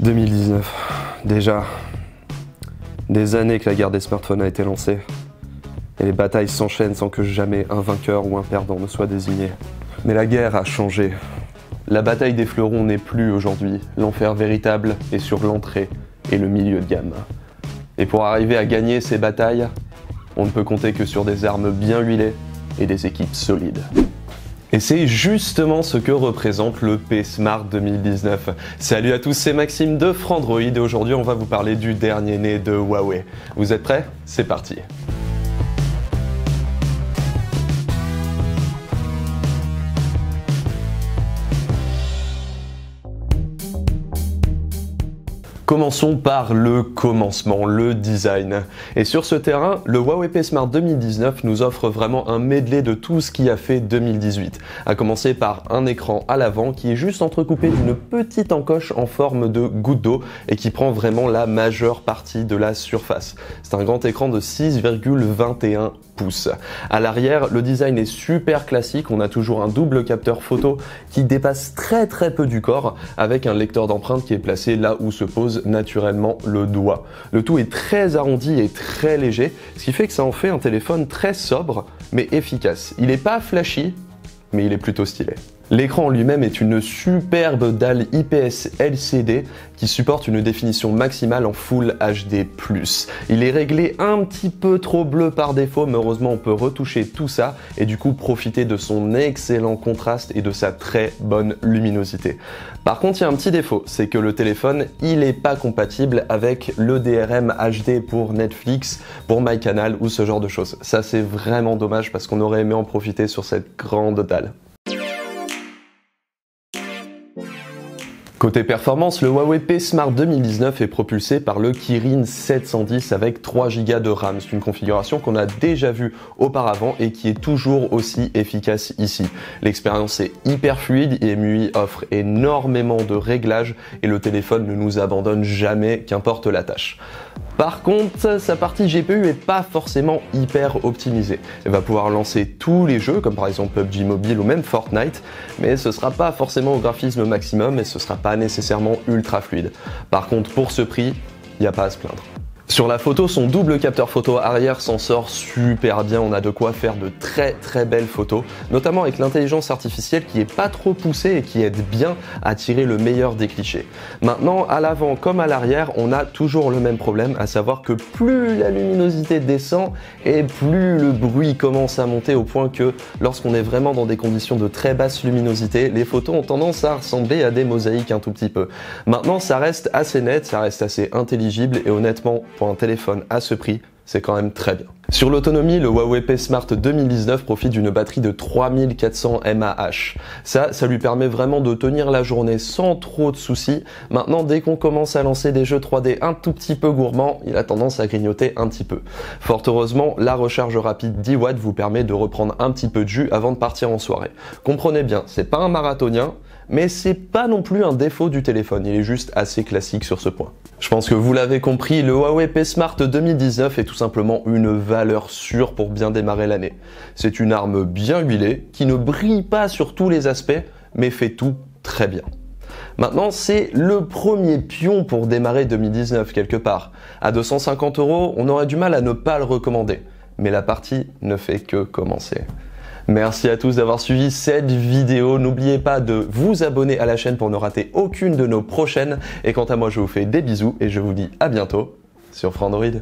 2019, déjà des années que la guerre des smartphones a été lancée et les batailles s'enchaînent sans que jamais un vainqueur ou un perdant ne soit désigné. Mais la guerre a changé. La bataille des fleurons n'est plus aujourd'hui. L'enfer véritable est sur l'entrée et le milieu de gamme. Et pour arriver à gagner ces batailles, on ne peut compter que sur des armes bien huilées et des équipes solides. Et c'est justement ce que représente le P-Smart 2019. Salut à tous, c'est Maxime de Frandroid et aujourd'hui on va vous parler du dernier né de Huawei. Vous êtes prêts? C'est parti! Commençons par le commencement, le design. Et sur ce terrain, le Huawei P-Smart 2019 nous offre vraiment un medley de tout ce qui a fait 2018. À commencer par un écran à l'avant qui est juste entrecoupé d'une petite encoche en forme de goutte d'eau et qui prend vraiment la majeure partie de la surface. C'est un grand écran de 6,21 pouces. À l'arrière, le design est super classique. On a toujours un double capteur photo qui dépasse très peu du corps avec un lecteur d'empreintes qui est placé là où se pose naturellement le doigt. Le tout est très arrondi et très léger, ce qui fait que ça en fait un téléphone très sobre mais efficace. Il n'est pas flashy, mais il est plutôt stylé. L'écran en lui-même est une superbe dalle IPS LCD qui supporte une définition maximale en Full HD+. Il est réglé un petit peu trop bleu par défaut, mais heureusement on peut retoucher tout ça et du coup profiter de son excellent contraste et de sa très bonne luminosité. Par contre, il y a un petit défaut, c'est que le téléphone, il n'est pas compatible avec le DRM HD pour Netflix, pour MyCanal ou ce genre de choses. Ça c'est vraiment dommage parce qu'on aurait aimé en profiter sur cette grande dalle. Côté performance, le Huawei P-Smart 2019 est propulsé par le Kirin 710 avec 3 Go de RAM. C'est une configuration qu'on a déjà vue auparavant et qui est toujours aussi efficace ici. L'expérience est hyper fluide et MUI offre énormément de réglages et le téléphone ne nous abandonne jamais, qu'importe la tâche. Par contre, sa partie GPU est pas forcément hyper optimisée. Elle va pouvoir lancer tous les jeux, comme par exemple PUBG Mobile ou même Fortnite, mais ce sera pas forcément au graphisme maximum et ce sera pas nécessairement ultra fluide. Par contre, pour ce prix, il n'y a pas à se plaindre. Sur la photo, son double capteur photo arrière s'en sort super bien, on a de quoi faire de très belles photos, notamment avec l'intelligence artificielle qui est pas trop poussée et qui aide bien à tirer le meilleur des clichés. Maintenant, à l'avant comme à l'arrière, on a toujours le même problème, à savoir que plus la luminosité descend et plus le bruit commence à monter au point que lorsqu'on est vraiment dans des conditions de très basse luminosité, les photos ont tendance à ressembler à des mosaïques un tout petit peu. Maintenant, ça reste assez net, ça reste assez intelligible et honnêtement, pour un téléphone à ce prix, c'est quand même très bien. Sur l'autonomie, le Huawei P-Smart 2019 profite d'une batterie de 3400 mAh. Ça lui permet vraiment de tenir la journée sans trop de soucis. Maintenant, dès qu'on commence à lancer des jeux 3D un tout petit peu gourmands, il a tendance à grignoter un petit peu. Fort heureusement, la recharge rapide 10 watts vous permet de reprendre un petit peu de jus avant de partir en soirée. Comprenez bien, c'est pas un marathonien, mais c'est pas non plus un défaut du téléphone, il est juste assez classique sur ce point. Je pense que vous l'avez compris, le Huawei P-Smart 2019 est tout simplement une valeur sûre pour bien démarrer l'année. C'est une arme bien huilée, qui ne brille pas sur tous les aspects, mais fait tout très bien. Maintenant, c'est le premier pion pour démarrer 2019 quelque part. À 250 €, on aurait du mal à ne pas le recommander, mais la partie ne fait que commencer. Merci à tous d'avoir suivi cette vidéo. N'oubliez pas de vous abonner à la chaîne pour ne rater aucune de nos prochaines. Et quant à moi, je vous fais des bisous et je vous dis à bientôt sur Frandroid.